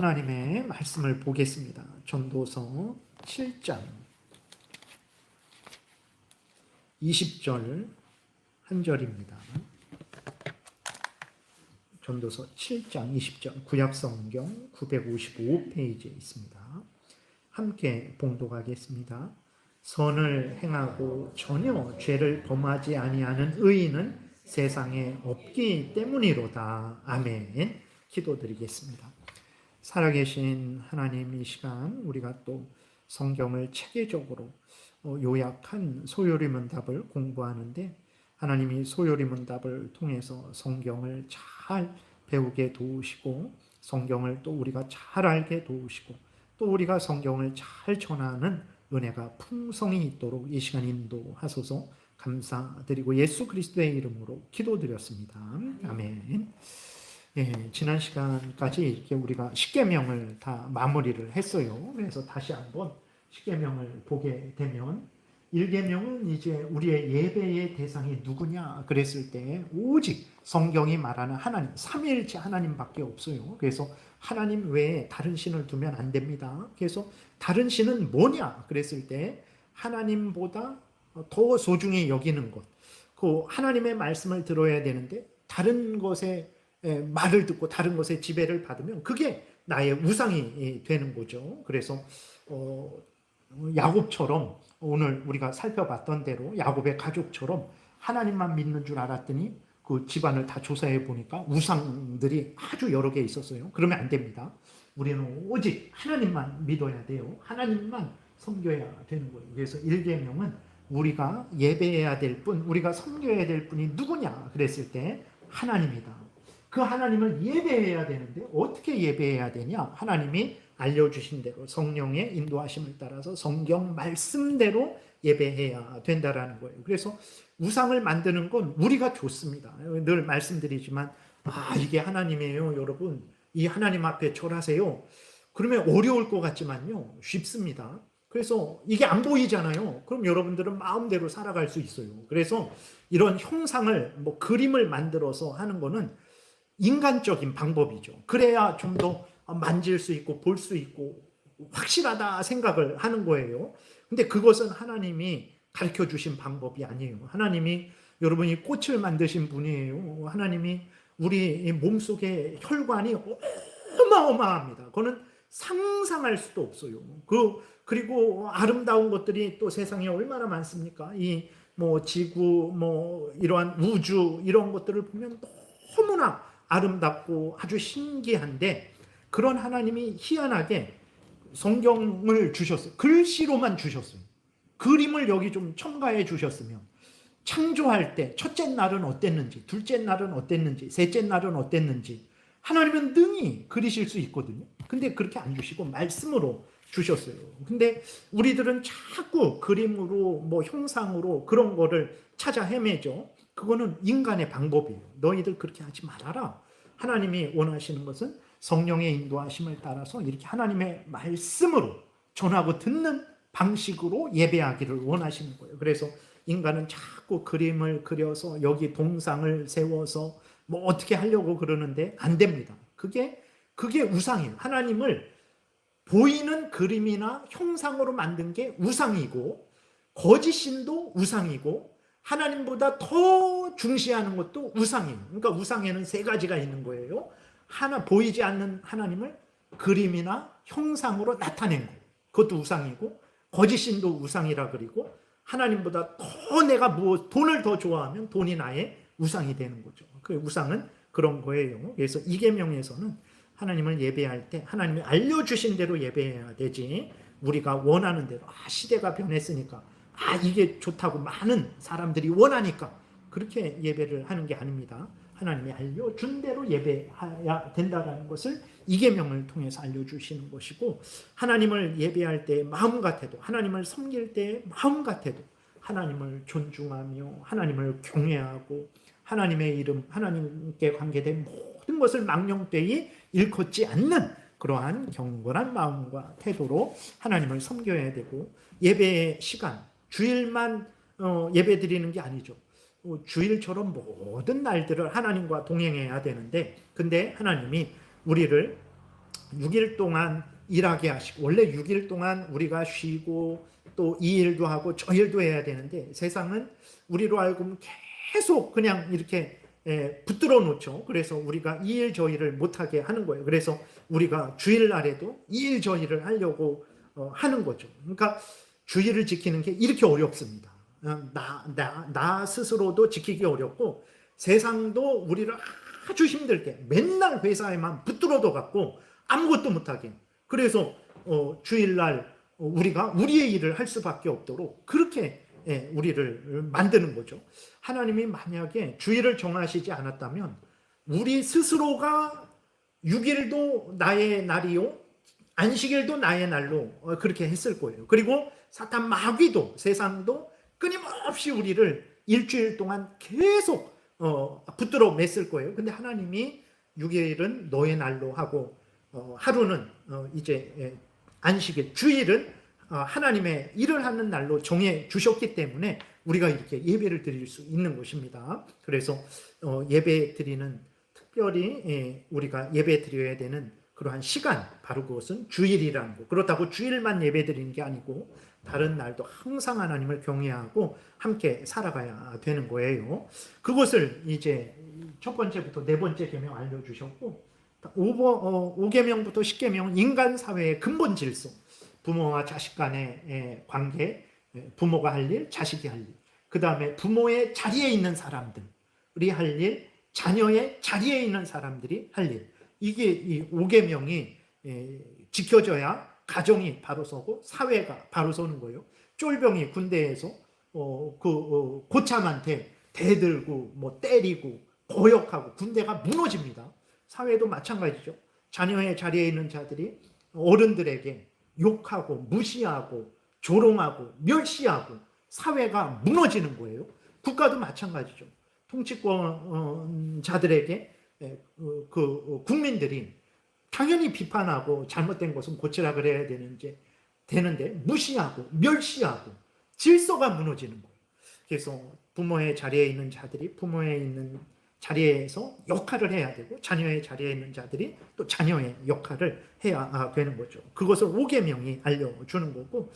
하나님의 말씀을 보겠습니다. 전도서 7장 20절 한 절입니다. 전도서 7장 20절 구약성경 955페이지에 있습니다. 함께 봉독하겠습니다. 선을 행하고 전혀 죄를 범하지 아니하는 의인은 세상에 없기 때문이로다. 아멘. 기도드리겠습니다. 살아계신 하나님, 이 시간 우리가 또 성경을 체계적으로 요약한 소요리문답을 공부하는데, 하나님이 소요리문답을 통해서 성경을 잘 배우게 도우시고 성경을 또 우리가 잘 알게 도우시고 또 우리가 성경을 잘 전하는 은혜가 풍성히 있도록 이 시간 인도하소서 감사드리고 예수 그리스도의 이름으로 기도드렸습니다. 아멘. 지난 시간까지 이렇게 우리가 십계명을 다 마무리를 했어요. 그래서 다시 한번 십계명을 보게 되면 1계명은 이제 우리의 예배의 대상이 누구냐 그랬을 때 오직 성경이 말하는 하나님, 삼위일체 하나님밖에 없어요. 그래서 하나님 외에 다른 신을 두면 안 됩니다. 그래서 다른 신은 뭐냐 그랬을 때 하나님보다 더 소중히 여기는 것, 그 하나님의 말씀을 들어야 되는데 다른 것에 말을 듣고 다른 것에 지배를 받으면 그게 나의 우상이 되는 거죠. 그래서 야곱처럼 오늘 우리가 살펴봤던 대로 야곱의 가족처럼 하나님만 믿는 줄 알았더니 그 집안을 다 조사해 보니까 우상들이 아주 여러 개 있었어요. 그러면 안 됩니다. 우리는 오직 하나님만 믿어야 돼요. 하나님만 섬겨야 되는 거예요. 그래서 1계명은 우리가 예배해야 될 분, 우리가 섬겨야 될 분이 누구냐 그랬을 때 하나님이다. 그 하나님을 예배해야 되는데 어떻게 예배해야 되냐? 하나님이 알려주신 대로 성령의 인도하심을 따라서 성경 말씀대로 예배해야 된다라는 거예요. 그래서 우상을 만드는 건 우리가 좋습니다. 늘 말씀드리지만 이게 하나님이에요. 여러분, 이 하나님 앞에 절하세요. 그러면 어려울 것 같지만요, 쉽습니다. 그래서 이게 안 보이잖아요. 그럼 여러분들은 마음대로 살아갈 수 있어요. 그래서 이런 형상을 그림을 만들어서 하는 거는 인간적인 방법이죠. 그래야 좀 더 만질 수 있고 볼 수 있고 확실하다 생각을 하는 거예요. 근데 그것은 하나님이 가르쳐 주신 방법이 아니에요. 하나님이 여러분이 꽃을 만드신 분이에요. 하나님이 우리 몸속에 혈관이 어마어마합니다. 그거는 상상할 수도 없어요. 그리고 아름다운 것들이 또 세상에 얼마나 많습니까? 이 지구, 이러한 우주 이런 것들을 보면 너무나 아름답고 아주 신기한데, 그런 하나님이 희한하게 성경을 주셨어요. 글씨로만 주셨어요. 그림을 여기 좀 첨가해 주셨으면 창조할 때 첫째 날은 어땠는지, 둘째 날은 어땠는지, 셋째 날은 어땠는지 하나님은 능히 그리실 수 있거든요. 근데 그렇게 안 주시고 말씀으로 주셨어요. 근데 우리들은 자꾸 그림으로 형상으로 그런 거를 찾아 헤매죠. 그거는 인간의 방법이에요. 너희들 그렇게 하지 말아라. 하나님이 원하시는 것은 성령의 인도하심을 따라서 이렇게 하나님의 말씀으로 전하고 듣는 방식으로 예배하기를 원하시는 거예요. 그래서 인간은 자꾸 그림을 그려서 여기 동상을 세워서 어떻게 하려고 그러는데 안 됩니다. 그게 우상이에요. 하나님을 보이는 그림이나 형상으로 만든 게 우상이고, 거짓신도 우상이고, 하나님보다 더 중시하는 것도 우상이에요. 그러니까 우상에는 세 가지가 있는 거예요. 하나, 보이지 않는 하나님을 그림이나 형상으로 나타낸 거, 그것도 우상이고, 거짓신도 우상이라 그리고, 하나님보다 더 내가 돈을 더 좋아하면 돈이 나의 우상이 되는 거죠. 그 우상은 그런 거예요. 그래서 2계명에서는 하나님을 예배할 때 하나님이 알려주신 대로 예배해야 되지, 우리가 원하는 대로 시대가 변했으니까 이게 좋다고 많은 사람들이 원하니까 그렇게 예배를 하는 게 아닙니다. 하나님이 알려준 대로 예배해야 된다는 것을 2계명을 통해서 알려주시는 것이고, 하나님을 예배할 때 마음 같아도, 하나님을 섬길 때 마음 같아도 하나님을 존중하며 하나님을 경외하고 하나님의 이름, 하나님께 관계된 모든 것을 망령되이 일컫지 않는 그러한 경건한 마음과 태도로 하나님을 섬겨야 되고, 예배의 시간, 주일만 예배 드리는 게 아니죠. 주일처럼 모든 날들을 하나님과 동행해야 되는데, 근데 하나님이 우리를 6일 동안 일하게 하시고, 원래 6일 동안 우리가 쉬고 또 이 일도 하고 저 일도 해야 되는데, 세상은 우리로 알고 계속 그냥 이렇게 붙들어 놓죠. 그래서 우리가 이 일 저 일을 못하게 하는 거예요. 그래서 우리가 주일날에도 이 일 저 일을 하려고 하는 거죠. 그러니까 주일을 지키는 게 이렇게 어렵습니다. 나 스스로도 지키기 어렵고, 세상도 우리를 아주 힘들게 맨날 회사에만 붙들어둬 갖고 아무것도 못하게, 그래서 주일날 우리가 우리의 일을 할 수밖에 없도록 그렇게 우리를 만드는 거죠. 하나님이 만약에 주일을 정하시지 않았다면 우리 스스로가 6일도 나의 날이요 안식일도 나의 날로 그렇게 했을 거예요. 그리고 사탄 마귀도, 세상도 끊임없이 우리를 일주일 동안 계속 붙들어 맸을 거예요. 근데 하나님이 6일은 너의 날로 하고, 하루는 이제 안식일, 주일은 하나님의 일을 하는 날로 정해 주셨기 때문에 우리가 이렇게 예배를 드릴 수 있는 것입니다. 그래서 예배 드리는, 특별히 우리가 예배 드려야 되는 그러한 시간, 바로 그것은 주일이라는 거. 그렇다고 주일만 예배 드리는 게 아니고 다른 날도 항상 하나님을 경외하고 함께 살아가야 되는 거예요. 그것을 이제 첫 번째부터 네 번째 계명 알려주셨고, 5계명부터 10계명은 인간 사회의 근본 질서, 부모와 자식 간의 관계, 부모가 할 일, 자식이 할 일, 그 다음에 부모의 자리에 있는 사람들이 할 일, 자녀의 자리에 있는 사람들이 할 일, 이게 이 5계명이 지켜져야 가정이 바로 서고 사회가 바로 서는 거예요. 쫄병이 군대에서 고참한테 대들고 뭐 때리고 고역하고 군대가 무너집니다. 사회도 마찬가지죠. 자녀의 자리에 있는 자들이 어른들에게 욕하고 무시하고 조롱하고 멸시하고 사회가 무너지는 거예요. 국가도 마찬가지죠. 통치권자들에게 국민들이 당연히 비판하고 잘못된 것은 고치라 그래야 되는데 무시하고 멸시하고 질서가 무너지는 거예요. 그래서 부모의 자리에 있는 자들이 부모의 있는 자리에서 역할을 해야 되고, 자녀의 자리에 있는 자들이 또 자녀의 역할을 해야 되는 거죠. 그것을 5계명이 알려주는 거고,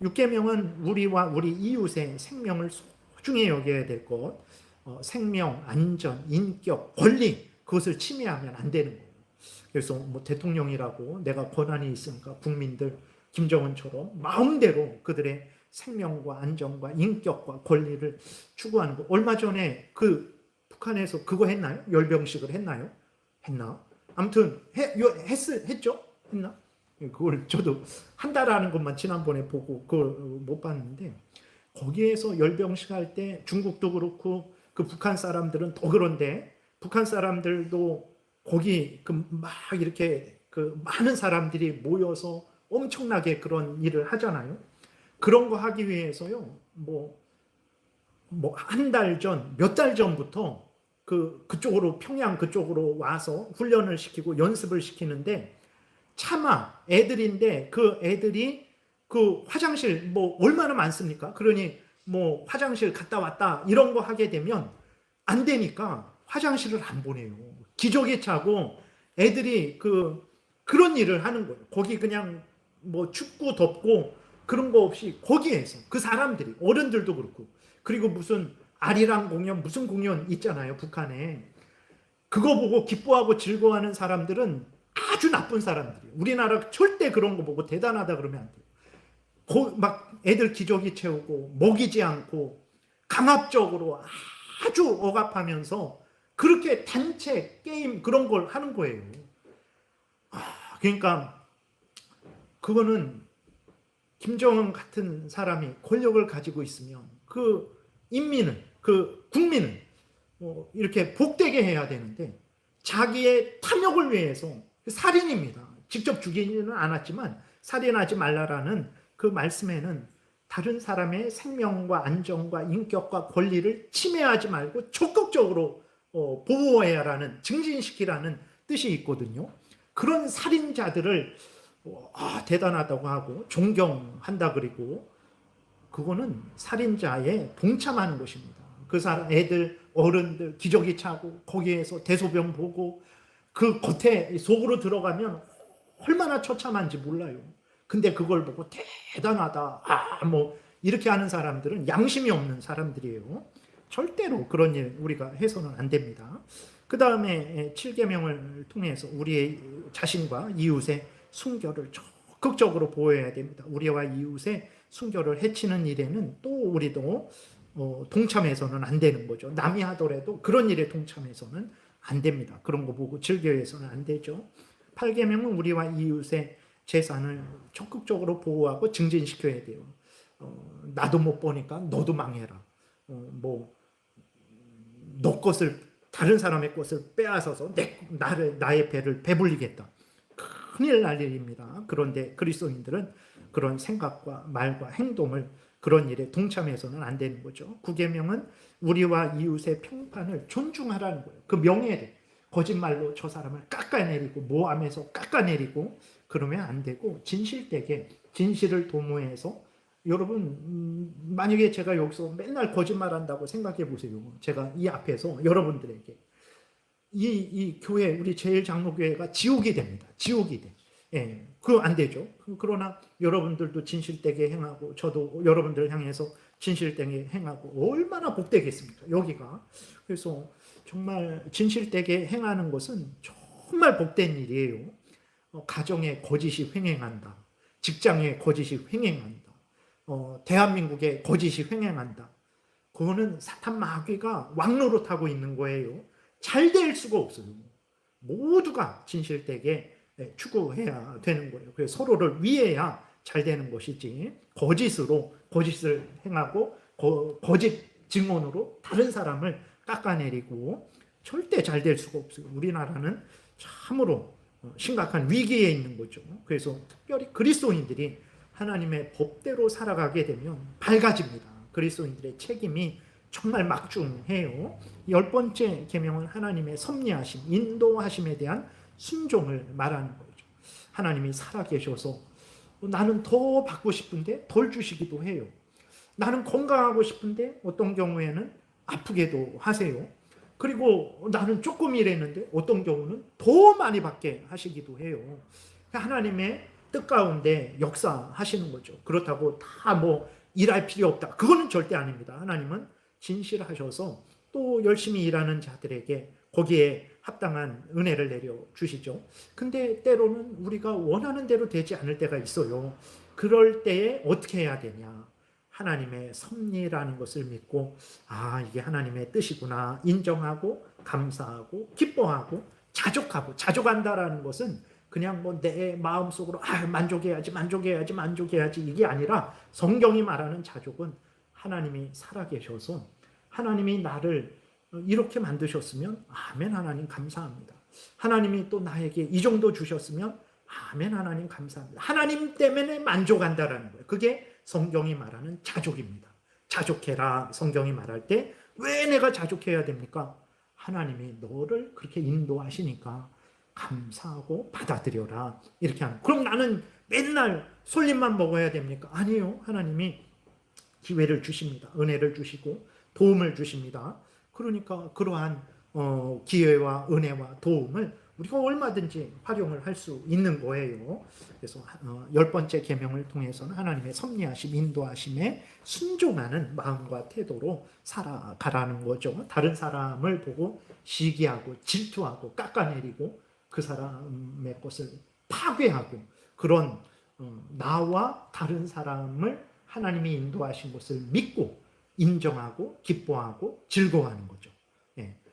6계명은 우리와 우리 이웃의 생명을 소중히 여겨야 될 것, 생명, 안전, 인격, 권리, 그것을 침해하면 안 되는 거예요. 그래서 뭐 대통령이라고 내가 권한이 있으니까 국민들 김정은처럼 마음대로 그들의 생명과 안전과 인격과 권리를 추구하는 거. 얼마 전에 북한에서 그거 했나요? 열병식을 했나요? 했나? 아무튼 했죠? 했나? 그걸 저도 한다라는 것만 지난번에 보고 그걸 못 봤는데, 거기에서 열병식 할 때 중국도 그렇고 그 북한 사람들은 더 그런데, 북한 사람들도 거기 막 이렇게 많은 사람들이 모여서 엄청나게 그런 일을 하잖아요. 그런 거 하기 위해서요, 한 달 전, 몇 달 전부터 그쪽으로, 평양 그쪽으로 와서 훈련을 시키고 연습을 시키는데, 차마 애들인데 그 애들이 화장실 얼마나 많습니까? 그러니 화장실 갔다 왔다 이런 거 하게 되면 안 되니까 화장실을 안 보내요. 기저귀 차고 애들이 그런 일을 하는 거예요. 거기 그냥 춥고 덥고 그런 거 없이 거기에서 그 사람들이, 어른들도 그렇고, 그리고 무슨 아리랑 공연, 무슨 공연 있잖아요, 북한에. 그거 보고 기뻐하고 즐거워하는 사람들은 아주 나쁜 사람들이에요. 우리나라 절대 그런 거 보고 대단하다 그러면 안 돼요. 막 애들 기저귀 채우고 먹이지 않고 강압적으로 아주 억압하면서 그렇게 단체 게임 그런 걸 하는 거예요. 그러니까 그거는 김정은 같은 사람이 권력을 가지고 있으면 국민을 이렇게 복되게 해야 되는데, 자기의 탐욕을 위해서, 살인입니다. 직접 죽이지는 않았지만 살인하지 말라라는 그 말씀에는 다른 사람의 생명과 안전과 인격과 권리를 침해하지 말고 적극적으로 보호해야 하라는, 증진시키라는 뜻이 있거든요. 그런 살인자들을 대단하다고 하고 존경한다 그리고, 그거는 살인자에 동참하는 것입니다. 그 사람, 애들, 어른들 기저귀 차고 거기에서 대소변 보고 그 겉에 속으로 들어가면 얼마나 처참한지 몰라요. 근데 그걸 보고 대단하다, 뭐 이렇게 하는 사람들은 양심이 없는 사람들이에요. 절대로 그런 일 우리가 해서는 안 됩니다. 그 다음에 7계명을 통해서 우리의 자신과 이웃의 순결을 적극적으로 보호해야 됩니다. 우리와 이웃의 순결을 해치는 일에는 또 우리도 동참해서는 안 되는 거죠. 남이 하더라도 그런 일에 동참해서는 안 됩니다. 그런 거 보고 즐겨해서는 안 되죠. 8계명은 우리와 이웃의 재산을 적극적으로 보호하고 증진시켜야 돼요. 나도 못 보니까 너도 망해라. 너 것을, 다른 사람의 것을 빼앗아서 나의 배를 배불리겠다. 큰일 날 일입니다. 그런데 그리스도인들은 그런 생각과 말과 행동을, 그런 일에 동참해서는 안 되는 거죠. 9계명은 우리와 이웃의 평판을 존중하라는 거예요. 그 명예를 거짓말로 저 사람을 깎아내리고 모함해서 깎아내리고 그러면 안 되고, 진실되게 진실을 도모해서, 여러분 만약에 제가 여기서 맨날 거짓말한다고 생각해 보세요. 제가 이 앞에서 여러분들에게 이 교회, 우리 제일장로교회가 지옥이 됩니다. 지옥이 돼. 예, 그거 안 되죠. 그러나 여러분들도 진실되게 행하고 저도 여러분들 향해서 진실되게 행하고 얼마나 복되겠습니까? 여기가. 그래서 정말 진실되게 행하는 것은 정말 복된 일이에요. 가정에 거짓이 횡행한다. 직장에 거짓이 횡행한다. 대한민국에 거짓이 횡행한다. 그거는 사탄 마귀가 왕노릇하고 있는 거예요. 잘 될 수가 없어요. 모두가 진실되게 추구해야 되는 거예요. 그래서 서로를 위해야 잘 되는 것이지, 거짓을 행하고 거짓 증언으로 다른 사람을 깎아내리고 절대 잘 될 수가 없어요. 우리나라는 참으로 심각한 위기에 있는 거죠. 그래서 특별히 그리스도인들이 하나님의 법대로 살아가게 되면 밝아집니다. 그리스도인들의 책임이 정말 막중해요. 10번째 계명은 하나님의 섭리하심, 인도하심에 대한 순종을 말하는 거죠. 하나님이 살아계셔서 나는 더 받고 싶은데 덜 주시기도 해요. 나는 건강하고 싶은데 어떤 경우에는 아프게도 하세요. 그리고 나는 조금 일했는데 어떤 경우는 더 많이 받게 하시기도 해요. 하나님의 뜻 가운데 역사하시는 거죠. 그렇다고 다 뭐 일할 필요 없다, 그거는 절대 아닙니다. 하나님은 진실하셔서 또 열심히 일하는 자들에게 거기에 합당한 은혜를 내려 주시죠. 근데 때로는 우리가 원하는 대로 되지 않을 때가 있어요. 그럴 때에 어떻게 해야 되냐? 하나님의 섭리라는 것을 믿고, 이게 하나님의 뜻이구나 인정하고 감사하고 기뻐하고 자족한다라는 것은 그냥 뭐 내 마음속으로 만족해야지 이게 아니라, 성경이 말하는 자족은 하나님이 살아계셔서 하나님이 나를 이렇게 만드셨으면 아멘 하나님 감사합니다. 하나님이 또 나에게 이 정도 주셨으면 아멘 하나님 감사합니다. 하나님 때문에 만족한다라는 거예요. 그게 성경이 말하는 자족입니다. 자족해라 성경이 말할 때 왜 내가 자족해야 됩니까? 하나님이 너를 그렇게 인도하시니까 감사하고 받아들여라 이렇게 하는. 그럼 나는 맨날 솔잎만 먹어야 됩니까? 아니요. 하나님이 기회를 주십니다. 은혜를 주시고 도움을 주십니다. 그러니까 그러한 기회와 은혜와 도움을 우리가 얼마든지 활용을 할 수 있는 거예요. 그래서 10번째 계명을 통해서는 하나님의 섭리하심, 인도하심에 순종하는 마음과 태도로 살아가라는 거죠. 다른 사람을 보고 시기하고 질투하고 깎아내리고 그 사람의 것을 파괴하고, 그런 나와 다른 사람을 하나님이 인도하신 것을 믿고 인정하고 기뻐하고 즐거워하는 거죠.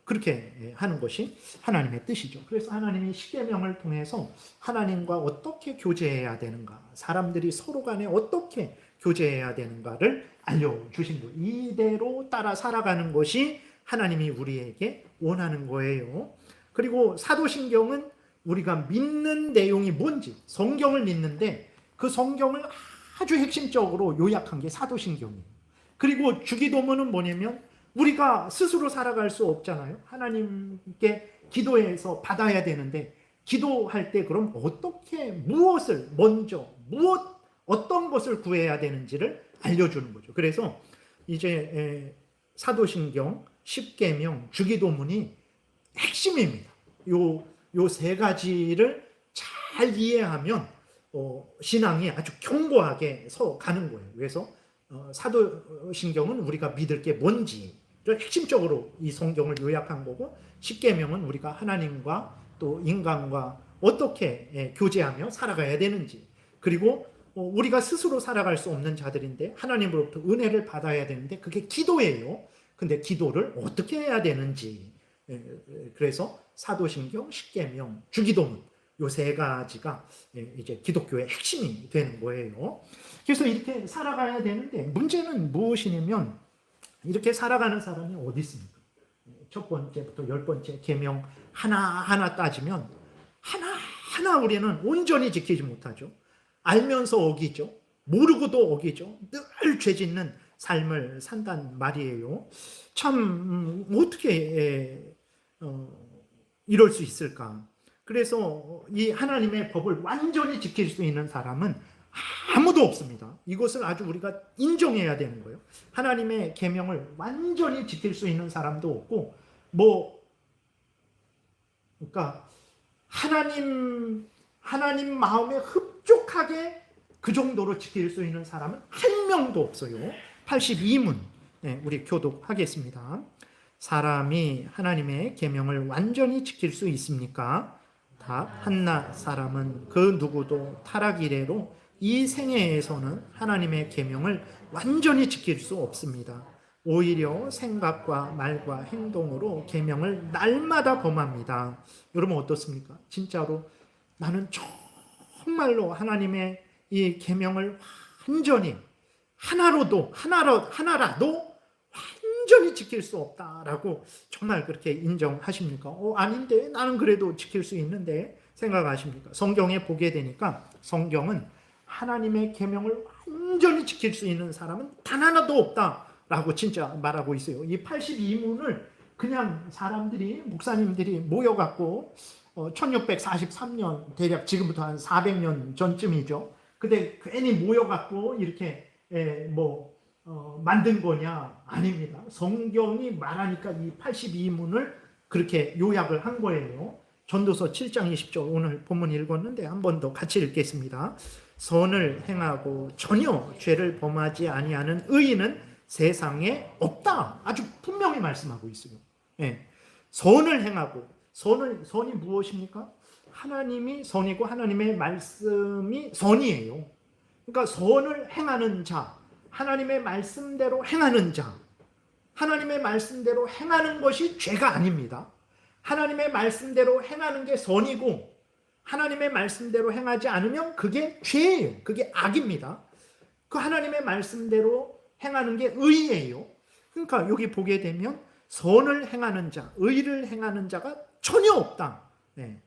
그렇게 하는 것이 하나님의 뜻이죠. 그래서 하나님이 십계명을 통해서 하나님과 어떻게 교제해야 되는가, 사람들이 서로 간에 어떻게 교제해야 되는가를 알려주신 거예요. 이대로 따라 살아가는 것이 하나님이 우리에게 원하는 거예요. 그리고 사도신경은 우리가 믿는 내용이 뭔지, 성경을 믿는데 그 성경을 아주 핵심적으로 요약한 게 사도신경이에요. 그리고 주기도문은 뭐냐면 우리가 스스로 살아갈 수 없잖아요. 하나님께 기도해서 받아야 되는데, 기도할 때 그럼 어떻게, 무엇을 먼저, 어떤 것을 구해야 되는지를 알려주는 거죠. 그래서 이제 사도신경, 십계명, 주기도문이 핵심입니다. 요 세 가지를 잘 잘 이해하면 신앙이 아주 견고하게 서 가는 거예요. 그래서 사도신경은 우리가 믿을 게 뭔지를 핵심적으로 이 성경을 요약한 거고, 십계명은 우리가 하나님과 또 인간과 어떻게 교제하며 살아가야 되는지, 그리고 우리가 스스로 살아갈 수 없는 자들인데 하나님으로부터 은혜를 받아야 되는데 그게 기도예요. 근데 기도를 어떻게 해야 되는지, 그래서 사도신경, 십계명, 주기도문, 요 세 가지가 이제 기독교의 핵심이 되는 거예요. 그래서 이렇게 살아가야 되는데 문제는 무엇이냐면, 이렇게 살아가는 사람이 어디 있습니까? 첫 번째부터 10번째 계명 하나하나 따지면 하나하나 우리는 온전히 지키지 못하죠. 알면서 어기죠. 모르고도 어기죠. 늘 죄짓는 삶을 산단 말이에요. 참 어떻게 이럴 수 있을까? 그래서 이 하나님의 법을 완전히 지킬 수 있는 사람은 아무도 없습니다. 이것을 아주 우리가 인정해야 되는 거예요. 하나님의 계명을 완전히 지킬 수 있는 사람도 없고, 그러니까 하나님 마음에 흡족하게 그 정도로 지킬 수 있는 사람은 한 명도 없어요. 82문 우리 교독하겠습니다. 사람이 하나님의 계명을 완전히 지킬 수 있습니까? 답, 한낱 사람은 그 누구도 타락 이래로 이 생애에서는 하나님의 계명을 완전히 지킬 수 없습니다. 오히려 생각과 말과 행동으로 계명을 날마다 범합니다. 여러분 어떻습니까? 진짜로 나는 정말로 하나님의 이 계명을 완전히 하나라도 완전히 지킬 수 없다라고 정말 그렇게 인정하십니까? 아닌데 나는 그래도 지킬 수 있는데 생각하십니까? 성경에 보게 되니까 성경은 하나님의 계명을 완전히 지킬 수 있는 사람은 단 하나도 없다라고 진짜 말하고 있어요. 이 82문을 그냥 사람들이, 목사님들이 모여갖고 1643년, 대략 지금부터 한 400년 전쯤이죠. 근데 괜히 모여갖고 이렇게 만든 거냐? 아닙니다. 성경이 말하니까 이 82문을 그렇게 요약을 한 거예요. 전도서 7장 20절 오늘 본문 읽었는데 한 번 더 같이 읽겠습니다. 선을 행하고 전혀 죄를 범하지 아니하는 의인은 세상에 없다. 아주 분명히 말씀하고 있어요. 예. 선을 행하고, 선이 무엇입니까? 하나님이 선이고 하나님의 말씀이 선이에요. 그러니까 선을 행하는 자, 하나님의 말씀대로 행하는 자, 하나님의 말씀대로 행하는 것이 죄가 아닙니다. 하나님의 말씀대로 행하는 게 선이고, 하나님의 말씀대로 행하지 않으면 그게 죄예요. 그게 악입니다. 그 하나님의 말씀대로 행하는 게 의예요. 그러니까 여기 보게 되면 선을 행하는 자, 의를 행하는 자가 전혀 없다. 네.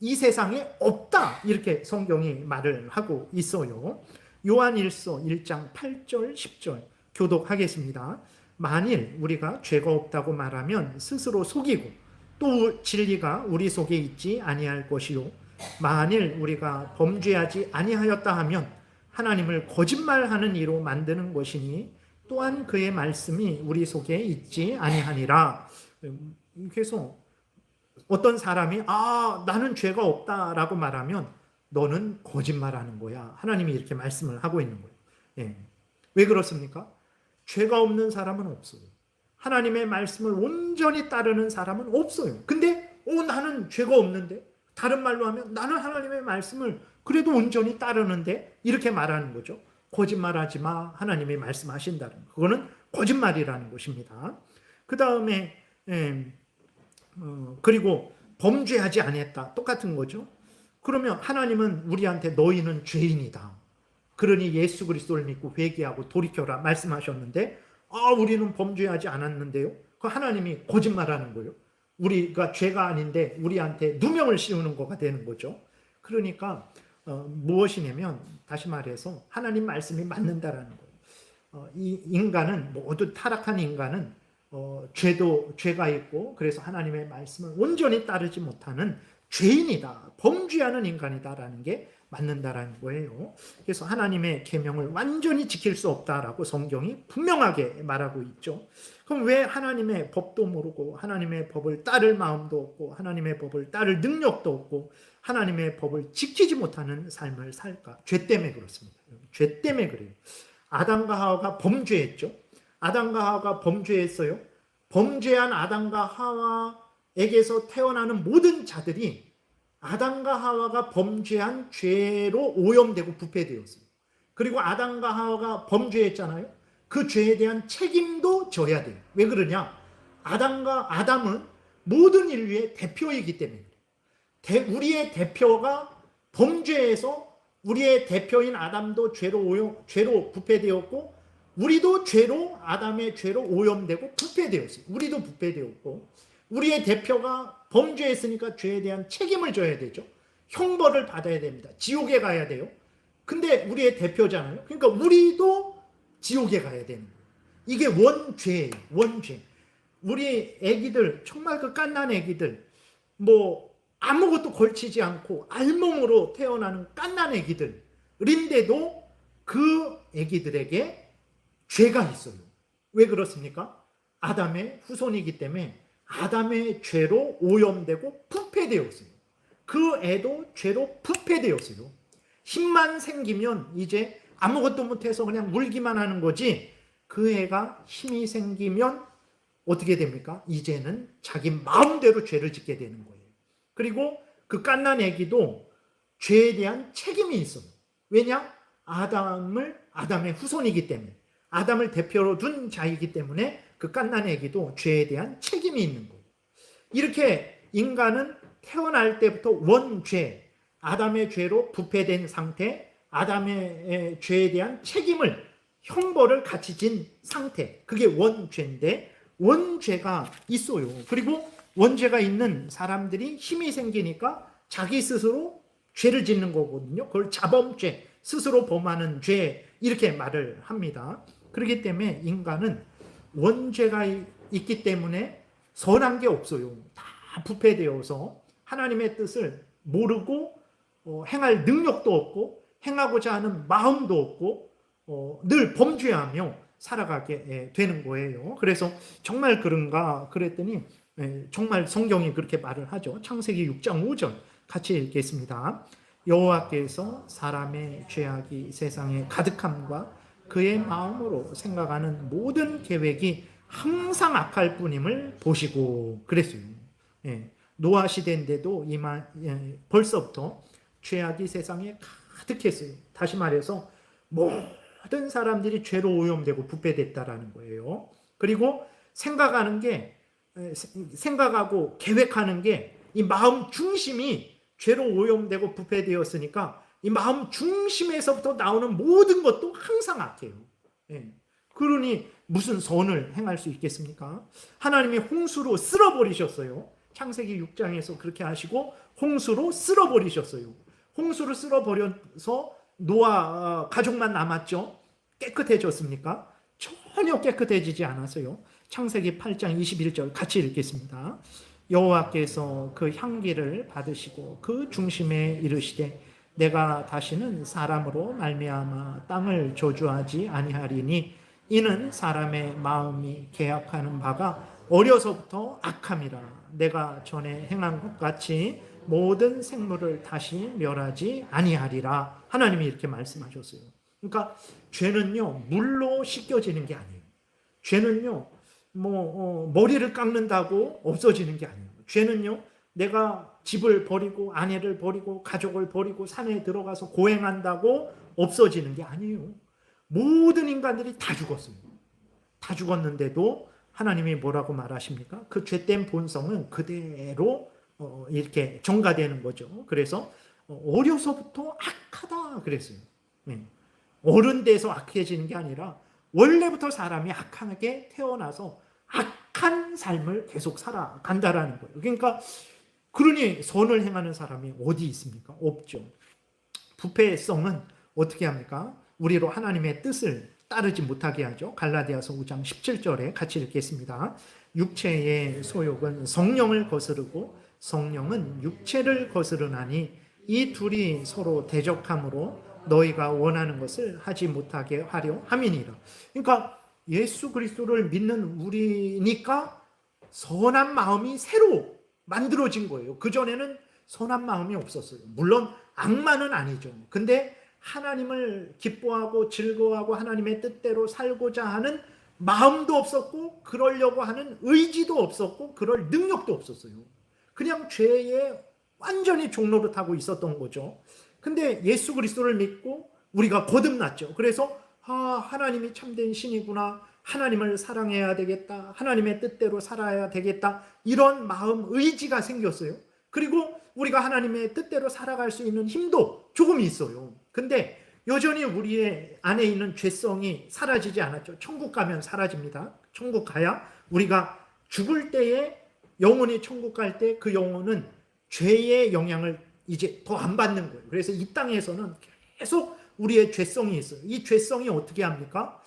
이 세상에 없다. 이렇게 성경이 말을 하고 있어요. 요한일서 1장 8절 10절 교독하겠습니다. 만일 우리가 죄가 없다고 말하면 스스로 속이고 또 진리가 우리 속에 있지 아니할 것이요, 만일 우리가 범죄하지 아니하였다 하면 하나님을 거짓말하는 이로 만드는 것이니 또한 그의 말씀이 우리 속에 있지 아니하니라. 그래서 어떤 사람이 나는 죄가 없다라고 말하면 너는 거짓말하는 거야. 하나님이 이렇게 말씀을 하고 있는 거예요. 예. 왜 그렇습니까? 죄가 없는 사람은 없어요. 하나님의 말씀을 온전히 따르는 사람은 없어요. 근데 나는 죄가 없는데, 다른 말로 하면 나는 하나님의 말씀을 그래도 온전히 따르는데, 이렇게 말하는 거죠. 거짓말하지 마. 하나님이 말씀하신다는 거. 그거는 거짓말이라는 것입니다. 그 다음에 그리고 범죄하지 않았다. 똑같은 거죠. 그러면 하나님은 우리한테 너희는 죄인이다. 그러니 예수 그리스도를 믿고 회개하고 돌이켜라 말씀하셨는데, 우리는 범죄하지 않았는데요. 그 하나님이 거짓말하는 거예요. 우리가 죄가 아닌데 우리한테 누명을 씌우는 거가 되는 거죠. 그러니까 무엇이냐면, 다시 말해서 하나님 말씀이 맞는다라는 거예요. 이 인간은, 모두 타락한 인간은 죄가 있고, 그래서 하나님의 말씀을 온전히 따르지 못하는 죄인이다, 범죄하는 인간이다라는 게 맞는다라는 거예요. 그래서 하나님의 계명을 완전히 지킬 수 없다라고 성경이 분명하게 말하고 있죠. 그럼 왜 하나님의 법도 모르고 하나님의 법을 따를 마음도 없고 하나님의 법을 따를 능력도 없고 하나님의 법을 지키지 못하는 삶을 살까? 죄 때문에 그렇습니다. 죄 때문에 그래요. 아담과 하와가 범죄했죠. 아담과 하와가 범죄했어요. 범죄한 아담과 하와에게서 태어나는 모든 자들이 아담과 하와가 범죄한 죄로 오염되고 부패되었어요. 그리고 아담과 하와가 범죄했잖아요. 그 죄에 대한 책임도 져야 돼요. 왜 그러냐? 아담은 모든 인류의 대표이기 때문에 그래요. 우리의 대표가 범죄해서 우리의 대표인 아담도 죄로 부패되었고 우리도 아담의 죄로 오염되고 부패되었어요. 우리도 부패되었고 우리의 대표가 범죄했으니까 죄에 대한 책임을 져야 되죠. 형벌을 받아야 됩니다. 지옥에 가야 돼요. 근데 우리의 대표잖아요. 그러니까 우리도 지옥에 가야 되는 거예요. 이게 원죄예요. 원죄. 우리 애기들, 정말 그 갓난 애기들, 아무것도 걸치지 않고 알몸으로 태어나는 갓난 애기들인데도 그 애기들에게 죄가 있어요. 왜 그렇습니까? 아담의 후손이기 때문에 아담의 죄로 오염되고 부패되었어요. 그 애도 죄로 부패되었어요. 힘만 생기면 이제 아무것도 못해서 그냥 울기만 하는 거지, 그 애가 힘이 생기면 어떻게 됩니까? 이제는 자기 마음대로 죄를 짓게 되는 거예요. 그리고 그 갓난 애기도 죄에 대한 책임이 있어요. 왜냐? 아담의 후손이기 때문에, 아담을 대표로 둔 자이기 때문에 그 갓난 애기도 죄에 대한 책임이 있는 거예요. 이렇게 인간은 태어날 때부터 원죄, 아담의 죄로 부패된 상태, 아담의 죄에 대한 형벌을 같이 진 상태, 그게 원죄인데 원죄가 있어요. 그리고 원죄가 있는 사람들이 힘이 생기니까 자기 스스로 죄를 짓는 거거든요. 그걸 자범죄, 스스로 범하는 죄, 이렇게 말을 합니다. 그렇기 때문에 인간은 원죄가 있기 때문에 선한 게 없어요. 다 부패되어서 하나님의 뜻을 모르고 행할 능력도 없고 행하고자 하는 마음도 없고 늘 범죄하며 살아가게 되는 거예요. 그래서 정말 그런가 그랬더니 정말 성경이 그렇게 말을 하죠. 창세기 6장 5절 같이 읽겠습니다. 여호와께서 사람의 죄악이 세상에 가득함과 그의 마음으로 생각하는 모든 계획이 항상 악할 뿐임을 보시고 그랬어요. 노아 시대인데도 벌써부터 죄악이 세상에 가득했어요. 다시 말해서 모든 사람들이 죄로 오염되고 부패됐다라는 거예요. 그리고 생각하고 계획하는 게 이 마음 중심이 죄로 오염되고 부패되었으니까 이 마음 중심에서부터 나오는 모든 것도 항상 악해요. 그러니 무슨 선을 행할 수 있겠습니까? 하나님이 홍수로 쓸어버리셨어요. 창세기 6장에서 그렇게 하시고 홍수로 쓸어버리셨어요. 홍수로 쓸어버려서 노아 가족만 남았죠. 깨끗해졌습니까? 전혀 깨끗해지지 않았어요. 창세기 8장 21절 같이 읽겠습니다. 여호와께서 그 향기를 받으시고 그 중심에 이르시되 내가 다시는 사람으로 말미암아 땅을 저주하지 아니하리니 이는 사람의 마음이 계약하는 바가 어려서부터 악함이라. 내가 전에 행한 것 같이 모든 생물을 다시 멸하지 아니하리라. 하나님이 이렇게 말씀하셨어요. 그러니까 죄는요 물로 씻겨지는 게 아니에요. 죄는요 머리를 깎는다고 없어지는 게 아니에요. 죄는요 내가 집을 버리고 아내를 버리고 가족을 버리고 산에 들어가서 고행한다고 없어지는 게 아니에요. 모든 인간들이 다 죽었어요. 다 죽었는데도 하나님이 뭐라고 말하십니까? 그 죄된 본성은 그대로 이렇게 전가되는 거죠. 그래서 어려서부터 악하다 그랬어요. 어른 돼서 악해지는 게 아니라 원래부터 사람이 악하게 태어나서 악한 삶을 계속 살아간다라는 거예요. 그러니 선을 행하는 사람이 어디 있습니까? 없죠. 부패성은 어떻게 합니까? 우리로 하나님의 뜻을 따르지 못하게 하죠. 갈라디아서 5장 17절에 같이 읽겠습니다. 육체의 소욕은 성령을 거스르고 성령은 육체를 거스르나니 이 둘이 서로 대적함으로 너희가 원하는 것을 하지 못하게 하려 함이니라. 그러니까 예수 그리스도를 믿는 우리니까 선한 마음이 새로 만들어진 거예요. 그전에는 선한 마음이 없었어요. 물론 악마는 아니죠. 근데 하나님을 기뻐하고 즐거워하고 하나님의 뜻대로 살고자 하는 마음도 없었고 그러려고 하는 의지도 없었고 그럴 능력도 없었어요. 그냥 죄에 완전히 종노릇하고 있었던 거죠. 근데 예수 그리스도를 믿고 우리가 거듭났죠. 그래서 하나님이 참된 신이구나. 하나님을 사랑해야 되겠다. 하나님의 뜻대로 살아야 되겠다. 이런 마음, 의지가 생겼어요. 그리고 우리가 하나님의 뜻대로 살아갈 수 있는 힘도 조금 있어요. 근데 여전히 우리의 안에 있는 죄성이 사라지지 않았죠. 천국 가면 사라집니다. 천국 가야 우리가 죽을 때에 영혼이 천국 갈 때 그 영혼은 죄의 영향을 이제 더 안 받는 거예요. 그래서 이 땅에서는 계속 우리의 죄성이 있어요. 이 죄성이 어떻게 합니까?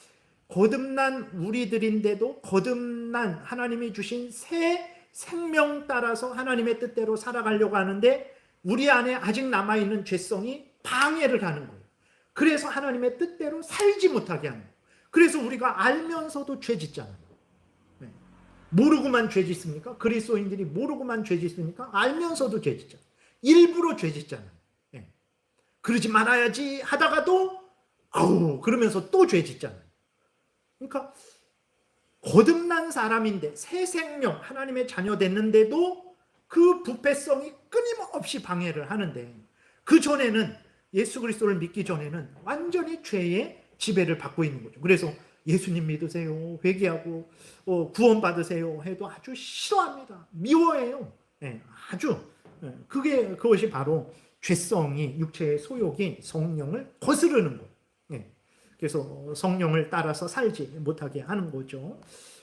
거듭난 우리들인데도 거듭난 하나님이 주신 새 생명 따라서 하나님의 뜻대로 살아가려고 하는데 우리 안에 아직 남아있는 죄성이 방해를 하는 거예요. 그래서 하나님의 뜻대로 살지 못하게 하는 거예요. 그래서 우리가 알면서도 죄 짓잖아요. 네. 모르고만 죄 짓습니까? 그리스도인들이 모르고만 죄 짓습니까? 알면서도 죄 짓잖아요. 일부러 죄 짓잖아요. 네. 그러지 말아야지 하다가도 그러면서 또 죄 짓잖아요. 그러니까 거듭난 사람인데 새 생명 하나님의 자녀 됐는데도 그 부패성이 끊임없이 방해를 하는데 그 전에는 예수 그리스도를 믿기 전에는 완전히 죄의 지배를 받고 있는 거죠. 그래서 예수님 믿으세요, 회개하고 구원 받으세요 해도 아주 싫어합니다. 미워해요. 네, 아주 그것이 바로 죄성이 육체의 소욕이 성령을 거스르는 거예요. 네. 그래서 성령을 따라서 살지 못하게 하는 거죠.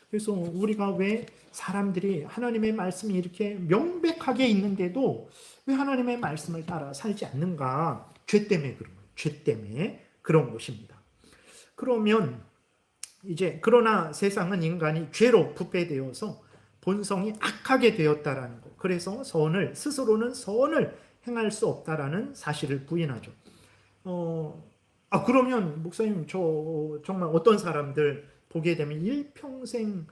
그래서 우리가 왜 사람들이 하나님의 말씀이 이렇게 명백하게 있는데도 왜 하나님의 말씀을 따라 살지 않는가? 죄 때문에 그런 거예요. 죄 때문에 그런 것입니다. 그러면 이제 그러나 세상은 인간이 죄로 부패되어서 본성이 악하게 되었다라는 거. 그래서 스스로는 선을 행할 수 없다라는 사실을 부인하죠. 그러면 목사님 정말 어떤 사람들 보게 되면 일평생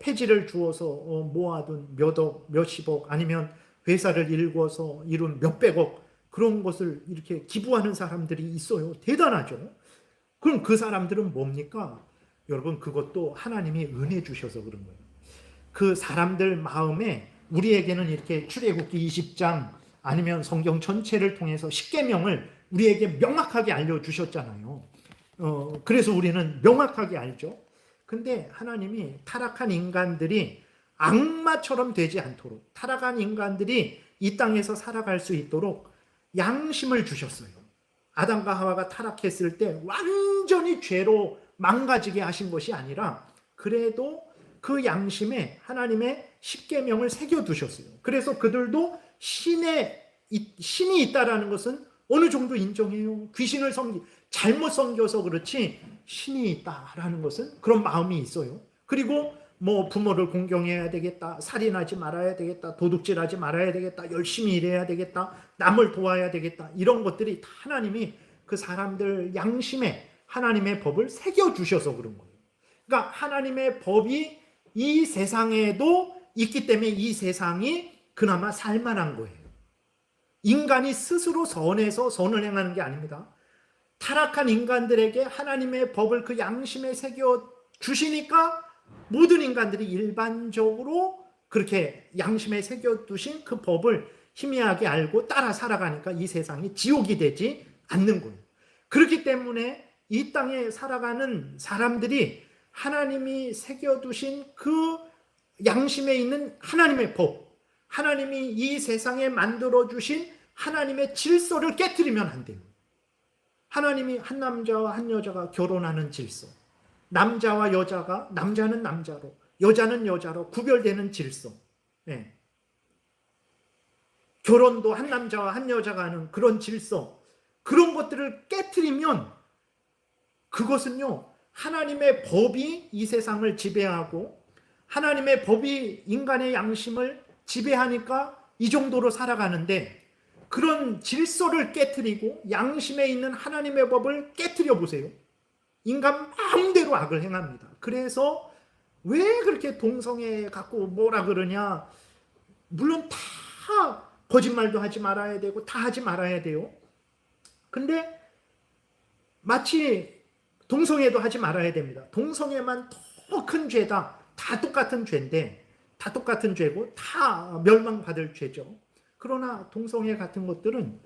폐지를 주어서 모아둔 몇억, 몇십억 아니면 회사를 일궈서 이룬 몇백억 그런 것을 이렇게 기부하는 사람들이 있어요. 대단하죠. 그럼 그 사람들은 뭡니까? 여러분 그것도 하나님이 은혜 주셔서 그런 거예요. 그 사람들 마음에 우리에게는 이렇게 출애굽기 20장 아니면 성경 전체를 통해서 십계명을 우리에게 명확하게 알려주셨잖아요. 그래서 우리는 명확하게 알죠. 근데 하나님이 타락한 인간들이 악마처럼 되지 않도록 타락한 인간들이 이 땅에서 살아갈 수 있도록 양심을 주셨어요. 아담과 하와가 타락했을 때 완전히 죄로 망가지게 하신 것이 아니라 그래도 그 양심에 하나님의 십계명을 새겨두셨어요. 그래서 그들도 신이 있다라는 것은 어느 정도 인정해요. 귀신을 잘못 섬겨서 그렇지 신이 있다라는 것은 그런 마음이 있어요. 그리고 부모를 공경해야 되겠다, 살인하지 말아야 되겠다, 도둑질하지 말아야 되겠다, 열심히 일해야 되겠다, 남을 도와야 되겠다, 이런 것들이 다 하나님이 그 사람들 양심에 하나님의 법을 새겨주셔서 그런 거예요. 그러니까 하나님의 법이 이 세상에도 있기 때문에 이 세상이 그나마 살만한 거예요. 인간이 스스로 선해서 선을 행하는 게 아닙니다. 타락한 인간들에게 하나님의 법을 그 양심에 새겨 주시니까 모든 인간들이 일반적으로 그렇게 양심에 새겨 두신 그 법을 희미하게 알고 따라 살아가니까 이 세상이 지옥이 되지 않는 거예요. 그렇기 때문에 이 땅에 살아가는 사람들이 하나님이 새겨 두신 그 양심에 있는 하나님의 법, 하나님이 이 세상에 만들어 주신 하나님의 질서를 깨트리면 안 돼요. 하나님이 한 남자와 한 여자가 결혼하는 질서, 남자와 여자가 남자는 남자로 여자는 여자로 구별되는 질서, 네. 결혼도 한 남자와 한 여자가 하는 그런 질서, 그런 것들을 깨트리면 그것은요 하나님의 법이 이 세상을 지배하고 하나님의 법이 인간의 양심을 지배하니까 이 정도로 살아가는데 그런 질서를 깨트리고 양심에 있는 하나님의 법을 깨트려 보세요. 인간 마음대로 악을 행합니다. 그래서 왜 그렇게 동성애 갖고 뭐라 그러냐. 물론 다 거짓말도 하지 말아야 되고 다 하지 말아야 돼요. 근데 마치 동성애도 하지 말아야 됩니다. 동성애만 더 큰 죄다. 다 똑같은 죄인데 다 똑같은 죄고 다 멸망받을 죄죠. 그러나 동성애 같은 것들은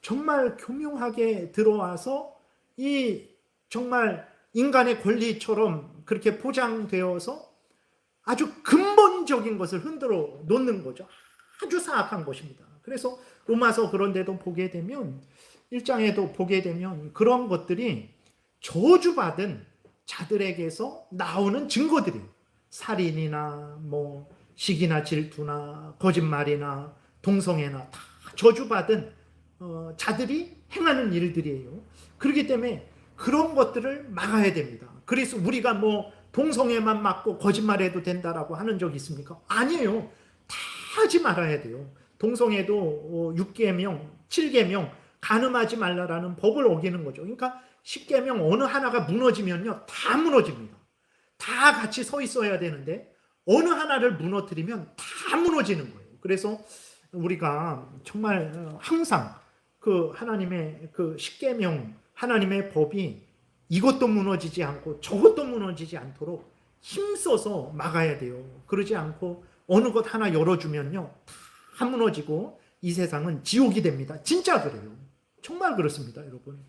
정말 교묘하게 들어와서 이 정말 인간의 권리처럼 그렇게 포장되어서 아주 근본적인 것을 흔들어 놓는 거죠. 아주 사악한 것입니다. 그래서 로마서 그런 데도 보게 되면 1장에도 보게 되면 그런 것들이 저주받은 자들에게서 나오는 증거들이에요. 살인이나 뭐 시기나 질투나 거짓말이나 동성애나 다 저주받은 자들이 행하는 일들이에요. 그렇기 때문에 그런 것들을 막아야 됩니다. 그래서 우리가 뭐 동성애만 막고 거짓말해도 된다라고 하는 적 있습니까? 아니에요. 다 하지 말아야 돼요. 동성애도 6계명, 7계명 간음하지 말라라는 법을 어기는 거죠. 그러니까 10계명 어느 하나가 무너지면요, 다 무너집니다. 다 같이 서 있어야 되는데 어느 하나를 무너뜨리면 다 무너지는 거예요. 그래서 우리가 정말 항상 그 하나님의 그 10계명 하나님의 법이 이것도 무너지지 않고 저것도 무너지지 않도록 힘써서 막아야 돼요. 그러지 않고 어느 것 하나 열어주면요, 다 무너지고 이 세상은 지옥이 됩니다. 진짜 그래요. 정말 그렇습니다, 여러분.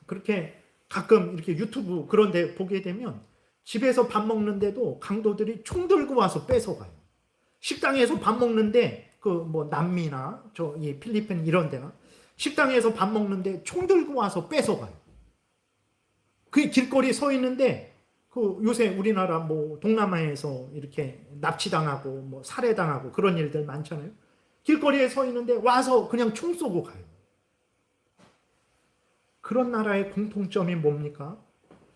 그렇게 가끔 이렇게 유튜브 그런 데 보게 되면 집에서 밥 먹는데도 강도들이 총 들고 와서 뺏어가요. 식당에서 밥 먹는데 그 뭐 남미나 이 필리핀 이런 데나 식당에서 밥 먹는데 총 들고 와서 뺏어가요. 그 길거리 서 있는데 그 요새 우리나라 뭐 동남아에서 이렇게 납치당하고 뭐 살해당하고 그런 일들 많잖아요. 길거리에 서 있는데 와서 그냥 총 쏘고 가요. 그런 나라의 공통점이 뭡니까?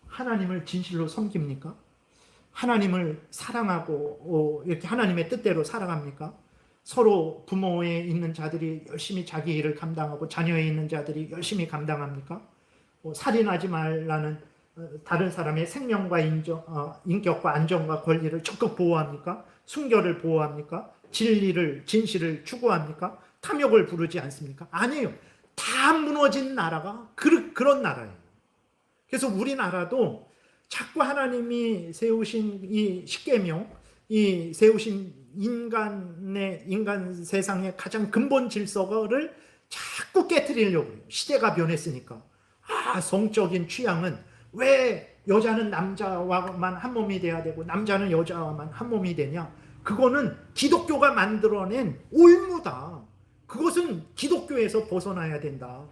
하나님을 진실로 섬깁니까? 하나님을 사랑하고 이렇게 하나님의 뜻대로 살아갑니까? 서로 부모에 있는 자들이 열심히 자기 일을 감당하고 자녀에 있는 자들이 열심히 감당합니까? 살인하지 말라는 다른 사람의 생명과 인격과 안전과 권리를 적극 보호합니까? 순결을 보호합니까? 진실을 추구합니까? 탐욕을 부르지 않습니까? 아니에요. 다 무너진 나라가 그런 나라예요. 그래서 우리나라도 자꾸 하나님이 세우신 이 십계명, 이 세우신 인간 세상의 가장 근본 질서를 자꾸 깨트리려고 해요. 시대가 변했으니까. 성적인 취향은 왜 여자는 남자와만 한 몸이 돼야 되고 남자는 여자와만 한 몸이 되냐? 그거는 기독교가 만들어낸 올무다. 그것은 기독교에서 벗어나야 된다.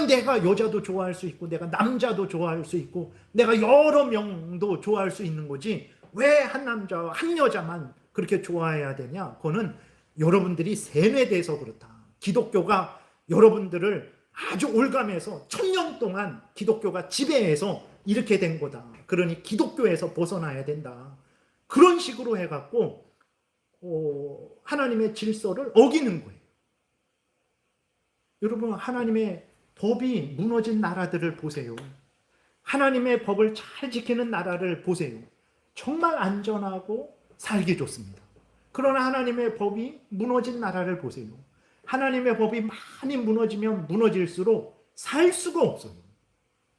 내가 여자도 좋아할 수 있고 내가 남자도 좋아할 수 있고 내가 여러 명도 좋아할 수 있는 거지 왜 한 남자와 한 여자만 그렇게 좋아해야 되냐? 그거는 여러분들이 세뇌돼서 그렇다. 기독교가 여러분들을 아주 올감해서 1000년 동안 기독교가 지배해서 이렇게 된 거다. 그러니 기독교에서 벗어나야 된다. 그런 식으로 해갖고 하나님의 질서를 어기는 거예요. 여러분, 하나님의 법이 무너진 나라들을 보세요. 하나님의 법을 잘 지키는 나라를 보세요. 정말 안전하고 살기 좋습니다. 그러나 하나님의 법이 무너진 나라를 보세요. 하나님의 법이 많이 무너지면 무너질수록 살 수가 없어요.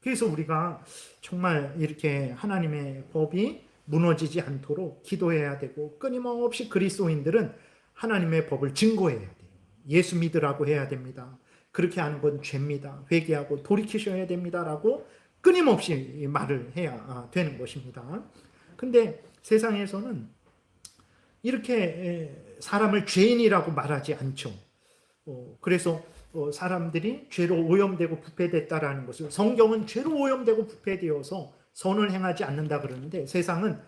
그래서 우리가 정말 이렇게 하나님의 법이 무너지지 않도록 기도해야 되고 끊임없이 그리스도인들은 하나님의 법을 증거해야 돼요. 예수 믿으라고 해야 됩니다. 그렇게 하는 건 죄입니다. 회개하고 돌이키셔야 됩니다라고 끊임없이 말을 해야 되는 것입니다. 근데 세상에서는 이렇게 사람을 죄인이라고 말하지 않죠. 그래서 사람들이 죄로 오염되고 부패됐다라는 것을 성경은 죄로 오염되고 부패되어서 선을 행하지 않는다 그러는데 세상은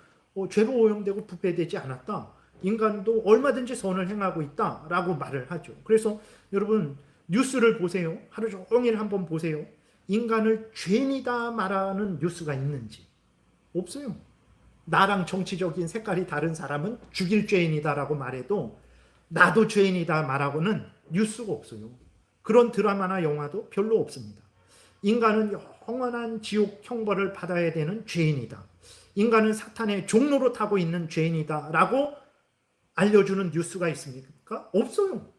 죄로 오염되고 부패되지 않았다. 인간도 얼마든지 선을 행하고 있다라고 말을 하죠. 그래서 여러분 뉴스를 보세요. 하루 종일 한번 보세요. 인간을 죄인이다 말하는 뉴스가 있는지 없어요. 나랑 정치적인 색깔이 다른 사람은 죽일 죄인이다라고 말해도 나도 죄인이다 말하고는 뉴스가 없어요. 그런 드라마나 영화도 별로 없습니다. 인간은 영원한 지옥 형벌을 받아야 되는 죄인이다. 인간은 사탄의 종로로 타고 있는 죄인이다라고 알려주는 뉴스가 있습니까? 없어요.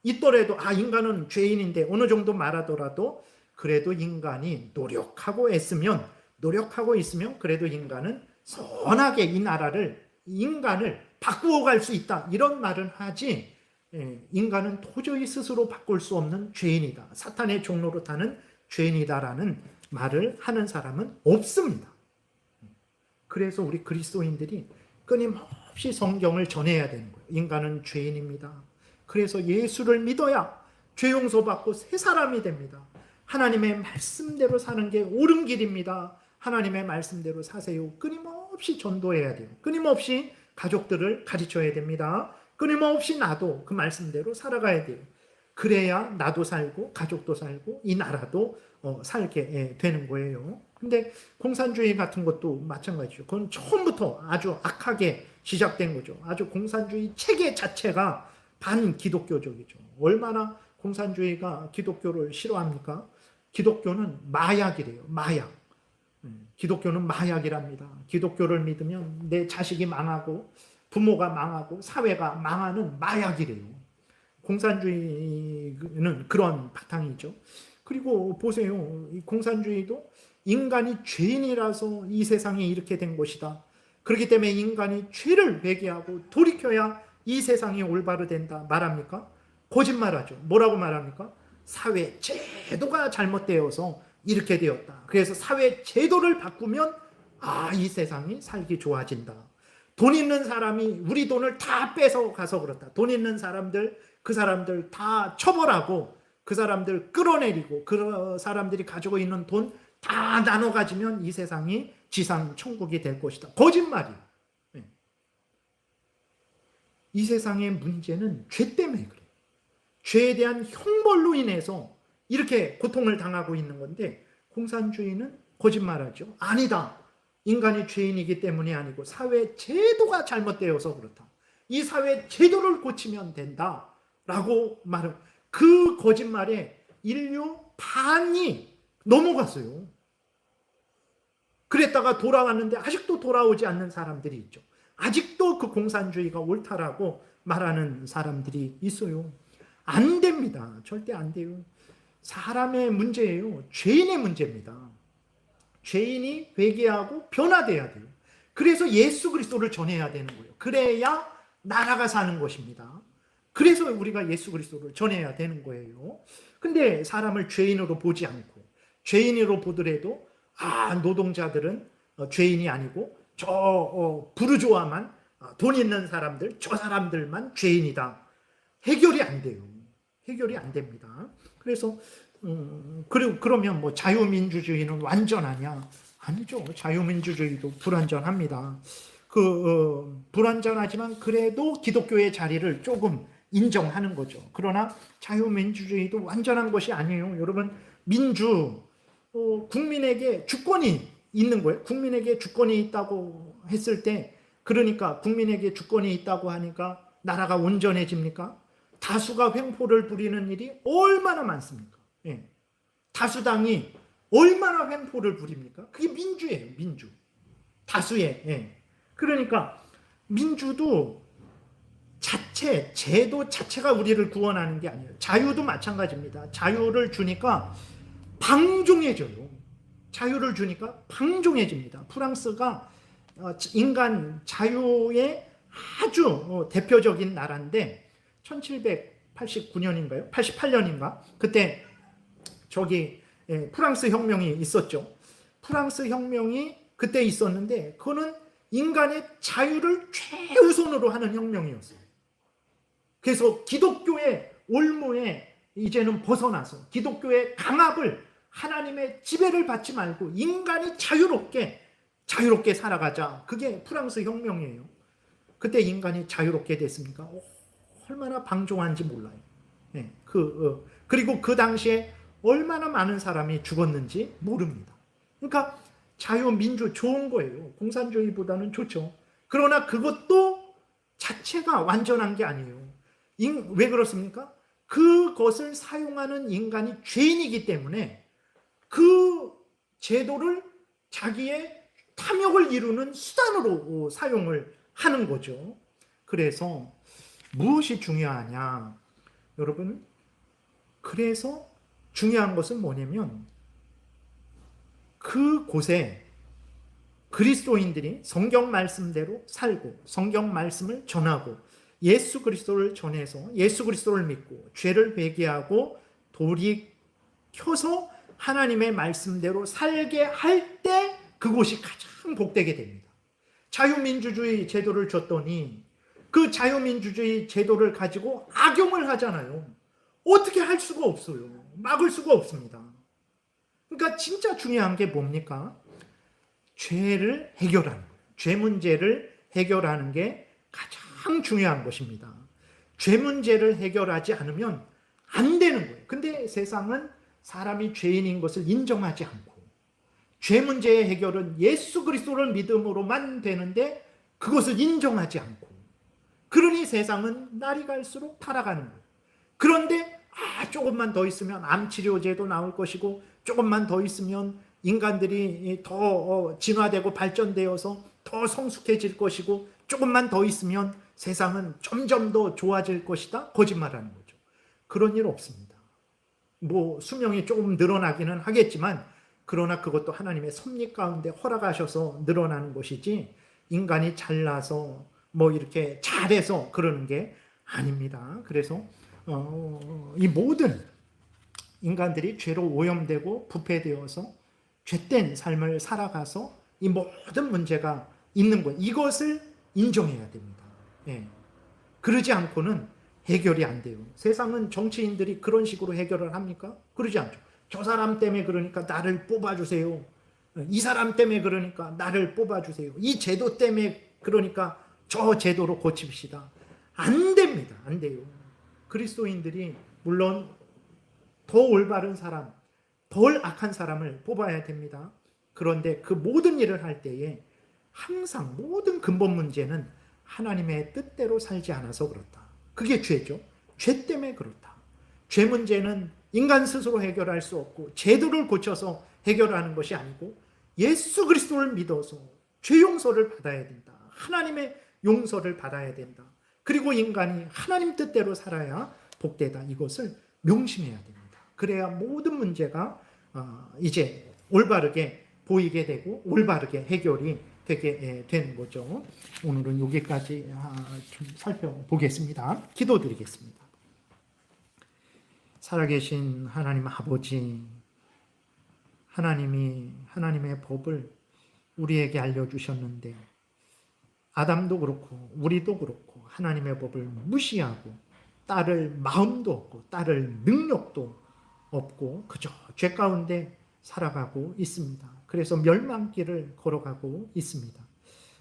있더라도 인간은 죄인인데 어느 정도 말하더라도 그래도 인간이 노력하고 있으면 그래도 인간은 선하게 이 나라를 인간을 바꾸어 갈 수 있다. 이런 말은 하지 인간은 도저히 스스로 바꿀 수 없는 죄인이다. 사탄의 종로로 타는 죄인이다라는 말을 하는 사람은 없습니다. 그래서 우리 그리스도인들이 끊임없이 성경을 전해야 되는 거예요. 인간은 죄인입니다. 그래서 예수를 믿어야 죄 용서받고 새 사람이 됩니다. 하나님의 말씀대로 사는 게 옳은 길입니다. 하나님의 말씀대로 사세요. 끊임없이 전도해야 돼요. 끊임없이 가족들을 가르쳐야 됩니다. 끊임없이 나도 그 말씀대로 살아가야 돼요. 그래야 나도 살고 가족도 살고 이 나라도 살게 되는 거예요. 근데 공산주의 같은 것도 마찬가지죠. 그건 처음부터 아주 악하게 시작된 거죠. 아주 공산주의 체계 자체가 반기독교적이죠. 얼마나 공산주의가 기독교를 싫어합니까? 기독교는 마약이래요. 마약. 기독교는 마약이랍니다. 기독교를 믿으면 내 자식이 망하고 부모가 망하고 사회가 망하는 마약이래요. 공산주의는 그런 바탕이죠. 그리고 보세요. 이 공산주의도 인간이 죄인이라서 이 세상이 이렇게 된 것이다. 그렇기 때문에 인간이 죄를 회개하고 돌이켜야 이 세상이 올바로 된다 말합니까? 거짓말하죠. 뭐라고 말합니까? 사회 제도가 잘못되어서 이렇게 되었다. 그래서 사회 제도를 바꾸면 이 세상이 살기 좋아진다. 돈 있는 사람이 우리 돈을 다 뺏어 가서 그렇다. 돈 있는 사람들, 그 사람들 다 처벌하고 그 사람들 끌어내리고 그 사람들이 가지고 있는 돈 다 나눠 가지면 이 세상이 지상 천국이 될 것이다. 거짓말이에요. 이 세상의 문제는 죄 때문에 그래요. 죄에 대한 형벌로 인해서 이렇게 고통을 당하고 있는 건데 공산주의는 거짓말하죠. 아니다. 인간이 죄인이기 때문이 아니고 사회 제도가 잘못되어서 그렇다. 이 사회 제도를 고치면 된다라고 말을 그 거짓말에 인류 반이 넘어갔어요. 그랬다가 돌아왔는데 아직도 돌아오지 않는 사람들이 있죠. 아직도 그 공산주의가 옳다라고 말하는 사람들이 있어요. 안 됩니다. 절대 안 돼요. 사람의 문제예요. 죄인의 문제입니다. 죄인이 회개하고 변화돼야 돼요. 그래서 예수 그리스도를 전해야 되는 거예요. 그래야 나라가 사는 것입니다. 그래서 우리가 예수 그리스도를 전해야 되는 거예요. 근데 사람을 죄인으로 보지 않고 죄인으로 보더라도 노동자들은 죄인이 아니고 저 부르주아만 돈 있는 사람들 저 사람들만 죄인이다. 해결이 안 돼요. 해결이 안 됩니다. 그래서 그러면 뭐 자유민주주의는 완전하냐? 아니죠. 자유민주주의도 불완전합니다. 불완전하지만 그래도 기독교의 자리를 조금 인정하는 거죠. 그러나 자유민주주의도 완전한 것이 아니에요. 여러분 국민에게 주권이 있는 거예요. 국민에게 주권이 있다고 했을 때 그러니까 국민에게 주권이 있다고 하니까 나라가 온전해집니까? 다수가 횡포를 부리는 일이 얼마나 많습니까? 다수당이 얼마나 횡포를 부립니까? 그게 민주예요. 민주. 다수의. 그러니까 민주도 제도 자체가 우리를 구원하는 게 아니에요. 자유도 마찬가지입니다. 자유를 주니까 방종해져요. 자유를 주니까 방종해집니다. 프랑스가 인간 자유의 아주 대표적인 나라인데 1789년인가요? 88년인가? 그때 프랑스 혁명이 있었죠. 프랑스 혁명이 그때 있었는데 그거는 인간의 자유를 최우선으로 하는 혁명이었어요. 그래서 기독교의 올무에 이제는 벗어나서 기독교의 강압을 하나님의 지배를 받지 말고 인간이 자유롭게 살아가자. 그게 프랑스 혁명이에요. 그때 인간이 자유롭게 됐습니까? 얼마나 방종한지 몰라요. 그리고 그 당시에 얼마나 많은 사람이 죽었는지 모릅니다. 그러니까 자유민주 좋은 거예요. 공산주의보다는 좋죠. 그러나 그것도 자체가 완전한 게 아니에요. 왜 그렇습니까? 그것을 사용하는 인간이 죄인이기 때문에 그 제도를 자기의 탐욕을 이루는 수단으로 사용을 하는 거죠. 그래서 무엇이 중요하냐? 여러분, 그래서 중요한 것은 뭐냐면 그곳에 그리스도인들이 성경 말씀대로 살고 성경 말씀을 전하고 예수 그리스도를 전해서 예수 그리스도를 믿고 죄를 회개하고 돌이켜서 하나님의 말씀대로 살게 할 때 그곳이 가장 복되게 됩니다. 자유민주주의 제도를 줬더니 그 자유민주주의 제도를 가지고 악용을 하잖아요. 어떻게 할 수가 없어요. 막을 수가 없습니다. 그러니까 진짜 중요한 게 뭡니까? 죄를 해결하는 거예요. 죄 문제를 해결하는 게 가장 중요한 것입니다. 죄 문제를 해결하지 않으면 안 되는 거예요. 근데 세상은 사람이 죄인인 것을 인정하지 않고 죄 문제의 해결은 예수 그리스도를 믿음으로만 되는데 그것을 인정하지 않고 그러니 세상은 날이 갈수록 타락하는 거예요. 그런데 조금만 더 있으면 암치료제도 나올 것이고 조금만 더 있으면 인간들이 더 진화되고 발전되어서 더 성숙해질 것이고 조금만 더 있으면 세상은 점점 더 좋아질 것이다. 거짓말하는 거죠. 그런 일 없습니다. 뭐 수명이 조금 늘어나기는 하겠지만 그러나 그것도 하나님의 섭리 가운데 허락하셔서 늘어나는 것이지 인간이 잘나서 뭐 이렇게 잘해서 그러는 게 아닙니다. 그래서 이 모든 인간들이 죄로 오염되고 부패되어서 죄된 삶을 살아가서 이 모든 문제가 있는 거예요. 이것을 인정해야 됩니다. 예. 그러지 않고는 해결이 안 돼요. 세상은 정치인들이 그런 식으로 해결을 합니까? 그러지 않죠. 저 사람 때문에 그러니까 나를 뽑아주세요. 이 사람 때문에 그러니까 나를 뽑아주세요. 이 제도 때문에 그러니까 저 제도로 고칩시다. 안 됩니다. 안 돼요. 그리스도인들이 물론 더 올바른 사람, 덜 악한 사람을 뽑아야 됩니다. 그런데 그 모든 일을 할 때에 항상 모든 근본 문제는 하나님의 뜻대로 살지 않아서 그렇다. 그게 죄죠. 죄 때문에 그렇다. 죄 문제는 인간 스스로 해결할 수 없고 제도를 고쳐서 해결하는 것이 아니고 예수 그리스도를 믿어서 죄 용서를 받아야 된다. 하나님의 용서를 받아야 된다. 그리고 인간이 하나님 뜻대로 살아야 복되다. 이것을 명심해야 됩니다. 그래야 모든 문제가 이제 올바르게 보이게 되고 올바르게 해결이 되게 되는 거죠. 오늘은 여기까지 좀 살펴보겠습니다. 기도드리겠습니다. 살아계신 하나님 아버지, 하나님이 하나님의 법을 우리에게 알려주셨는데 아담도 그렇고 우리도 그렇고 하나님의 법을 무시하고 따를 마음도 없고 따를 능력도 없고 그저 죄 가운데 살아가고 있습니다. 그래서 멸망길을 걸어가고 있습니다.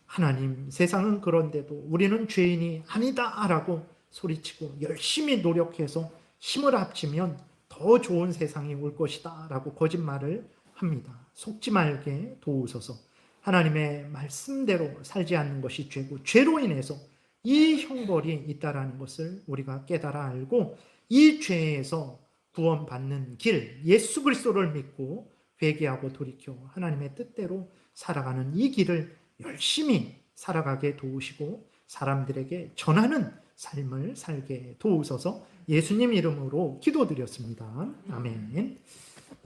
하나님, 세상은 그런데도 우리는 죄인이 아니다라고 소리치고 열심히 노력해서 힘을 합치면 더 좋은 세상이 올 것이다 라고 거짓말을 합니다. 속지 말게 도우소서. 하나님의 말씀대로 살지 않는 것이 죄고 죄로 인해서 이 형벌이 있다라는 것을 우리가 깨달아 알고 이 죄에서 구원받는 길, 예수 그리스도를 믿고 회개하고 돌이켜 하나님의 뜻대로 살아가는 이 길을 열심히 살아가게 도우시고 사람들에게 전하는 삶을 살게 도우소서. 예수님 이름으로 기도드렸습니다. 아멘.